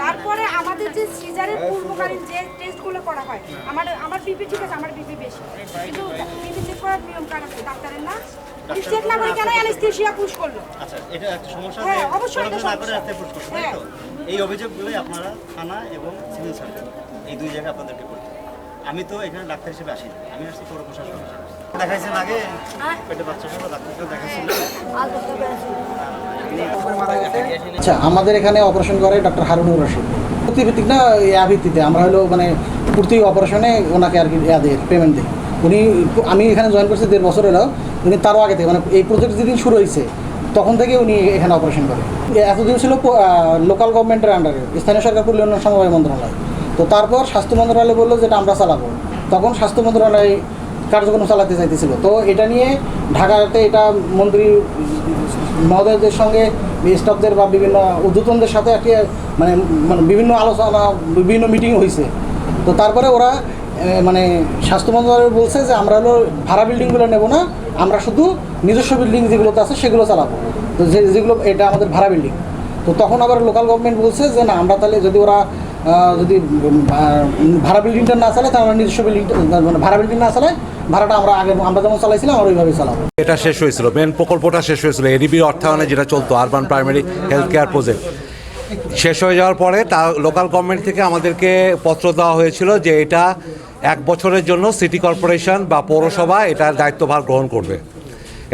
তারপরে আমাদের যে সিজারের পূর্বকালীন যে টেস্টগুলো করা হয়, আমার বিপি ঠিক আছে, আমার বিপি বেশি, কিন্তু বিপি চেক করার নিয়ম কানুন ডাক্তারের না, চেক না করে কেন অ্যানেস্থেসিয়া পুশ করলো? আচ্ছা, এটা একটা সমস্যা। হ্যাঁ, অবশ্যই এটা না করে রাতে পুশ করতে, তাই তো? এই অভিযোগগুলোই আপনারা থানা এবং সিভিল সার্জন এই দুই জায়গায় আপনাদেরকে করতে। আমি তো এখানে ডাক্তার হিসেবে আসিনি, আমি আসছি পৌর প্রশাসন হিসেবে। দেখাইছেন আগে পেটে বাচ্চা সহ ডাক্তারকে দেখাইছেন? আচ্ছা, আমাদের এখানে অপারেশন করে ডক্টর হারুনুর রশিদ। প্রতিভিত্তিক না, ভিত্তিতে আমরা হলো মানে প্রতি অপারেশনে ওনাকে আর কি পেমেন্ট দিই। উনি, আমি এখানে জয়েন করছি 1.5 বছর হলো, উনি তারও আগে থেকে মানে এই প্রজেক্ট যেদিন শুরু হয়েছে তখন থেকে উনি এখানে অপারেশন করে। এতদিন ছিল লোকাল গভর্নমেন্টের আন্ডারে, স্থানীয় সরকার পল্লী উন্নয়ন সমবায় মন্ত্রণালয়। তো তারপর স্বাস্থ্য মন্ত্রণালয় বললো যেটা আমরা চালাবো, তখন স্বাস্থ্য মন্ত্রণালয় কার্যক্রম চালাতে চাইতেছিল। তো এটা নিয়ে ঢাকাতে এটা মন্ত্রী মহোদয়দের সঙ্গে স্টাফদের বা বিভিন্ন ঊর্ধ্বতনদের সাথে একটা মানে বিভিন্ন আলোচনা, বিভিন্ন মিটিং হয়েছে। তো তারপরে ওরা মানে স্বাস্থ্য মন্ত্রণালয় বলছে যে আমরা হলো ভাড়া বিল্ডিংগুলো নেব না, আমরা শুধু নিজস্ব বিল্ডিং যেগুলোতে আছে সেগুলো চালাবো। তো যেগুলো এটা আমাদের ভাড়া বিল্ডিং। তো তখন আবার লোকাল গভর্নমেন্ট বলছে যে না, আমরা তাহলে যদি ওরা যদি ভাড়া বিল্ডিংটা না চালায় তাহলে আমরা নিজস্ব বিল্ডিংটা মানে ভাড়া বিল্ডিং না চালায়, ভাড়াটা আমরা যেমন চালাইছিলাম আমরা ওইভাবেই চালাবো। এটা শেষ হয়েছিল, মেন প্রকল্পটা শেষ হয়েছিল, এডিবির অর্থায়নে যেটা চলতো urban primary health care project. শেষ হয়ে যাওয়ার পরে তা লোকাল গভর্নমেন্ট থেকে আমাদেরকে পত্র দেওয়া হয়েছিল যে এটা 1 বছরের জন্য সিটি কর্পোরেশন বা পৌরসভা এটার দায়িত্বভার গ্রহণ করবে।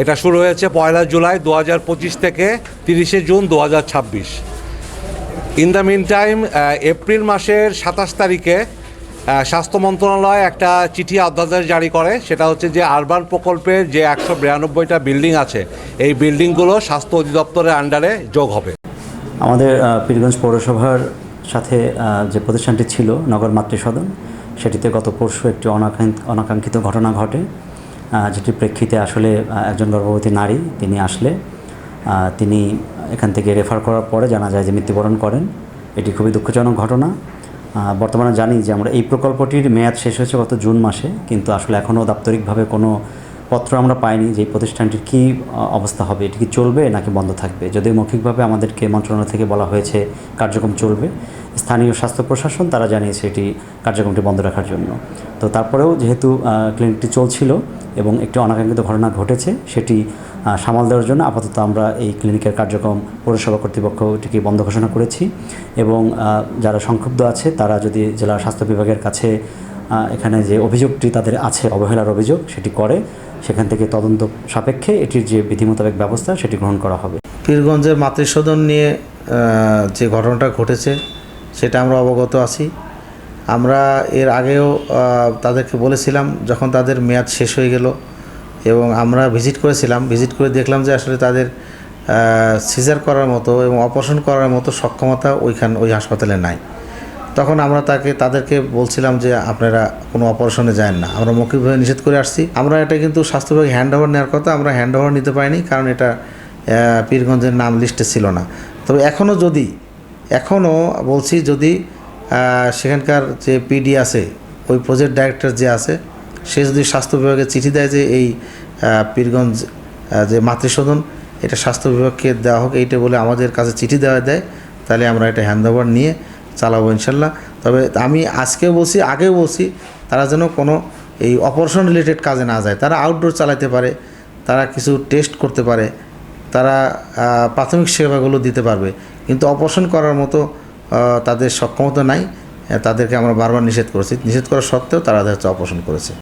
এটা শুরু হয়েছে 1 জুলাই 2025 থেকে 30 June 2026। In the meantime April মাসের 27 তারিখে স্বাস্থ্য মন্ত্রণালয় একটা চিঠি অধ্যাদেশ জারি করে। সেটা হচ্ছে যে আরবান প্রকল্পের যে 192টা বিল্ডিং আছে এই বিল্ডিংগুলো স্বাস্থ্য অধিদপ্তরের আন্ডারে যোগ হবে। আমাদের পীরগঞ্জ পৌরসভার সাথে যে প্রতিষ্ঠানটি ছিল নগর মাতৃসদন, সেটিতে গত পরশু একটি অনাকাঙ্ক্ষিত ঘটনা ঘটে, যেটির প্রেক্ষিতে আসলে একজন গর্ভবতী নারী তিনি আসলে তিনি এখান থেকে রেফার করার পরে জানা যায় যে মৃত্যুবরণ করেন। এটি খুবই দুঃখজনক ঘটনা। বর্তমানে জানি যে আমরা এই প্রকল্পটির মেয়াদ শেষ হয়েছে গত জুন মাসে, কিন্তু আসলে এখনও দাপ্তরিকভাবে কোনো পত্র আমরা পাইনি যে এই প্রতিষ্ঠানটির কী অবস্থা হবে, এটি কি চলবে নাকি বন্ধ থাকবে। যদিও মৌখিকভাবে আমাদেরকে মন্ত্রণালয় থেকে বলা হয়েছে কার্যক্রম চলবে, স্থানীয় স্বাস্থ্য প্রশাসন তারা জানিয়েছে এটি কার্যক্রমটি বন্ধ রাখার জন্য। তো তারপরেও যেহেতু ক্লিনিকটি চলছিল এবং একটি অনাকাঙ্ক্ষিত ঘটনা ঘটেছে, সেটি সামাল দেওয়ার জন্য আপাতত আমরা এই ক্লিনিকের কার্যক্রম পৌরসভা কর্তৃপক্ষ এটিকে বন্ধ ঘোষণা করেছি। এবং যারা সংক্ষুব্ধ আছে তারা যদি জেলা স্বাস্থ্য বিভাগের কাছে এখানে যে অভিযোগটি তাদের আছে, অবহেলার অভিযোগ, সেটি করে সেখান থেকে তদন্ত সাপেক্ষে এটির যে বিধি মোতাবেক ব্যবস্থা সেটি গ্রহণ করা হবে। পীরগঞ্জের মাতৃসদন নিয়ে যে ঘটনাটা ঘটেছে সেটা আমরা অবগত আছি। আমরা এর আগেও তাদেরকে বলেছিলাম যখন তাদের মেয়াদ শেষ হয়ে গেল এবং আমরা ভিজিট করেছিলাম, ভিজিট করে দেখলাম যে আসলে তাদের সিজার করার মতো এবং অপারেশন করার মতো সক্ষমতা ওই হাসপাতালে নাই। তখন আমরা তাদেরকে বলছিলাম যে আপনারা কোনো অপারেশনে যান না, আমরা মৌখিকভাবে নিষেধ করে আসছি। আমরা এটা কিন্তু স্বাস্থ্য বিভাগে হ্যান্ড ওভার নেওয়ার কথা, আমরা হ্যান্ড ওভার নিতে পারিনি, কারণ এটা পীরগঞ্জের নাম লিস্টে ছিল না। তবে এখনও বলছি যদি সেখানকার যে পিডি আছে, ওই প্রজেক্ট ডাইরেক্টর যে আছে, সে যদি স্বাস্থ্য বিভাগে চিঠি দেয় যে এই পীরগঞ্জ যে মাতৃসদন এটা স্বাস্থ্য বিভাগকে দেওয়া হোক এইটা বলে আমাদের কাছে চিঠি দেয়, তাহলে আমরা এটা হ্যান্ড ওভার নিয়ে চালাবো ইনশাল্লাহ। তবে আমি আজকেও বলছি, আগেও বলছি, তারা যেন কোনো এই অপারেশন রিলেটেড কাজে না যায়। তারা আউটডোর চালাতে পারে, তারা কিছু টেস্ট করতে পারে, তারা প্রাথমিক সেবাগুলো দিতে পারবে, কিন্তু অপারেশন করার মতো তাদের সক্ষমতা নাই। তাদেরকে আমরা বারবার নিষেধ করেছি, নিষেধ করা সত্ত্বেও তারা অপারেশন করেছে।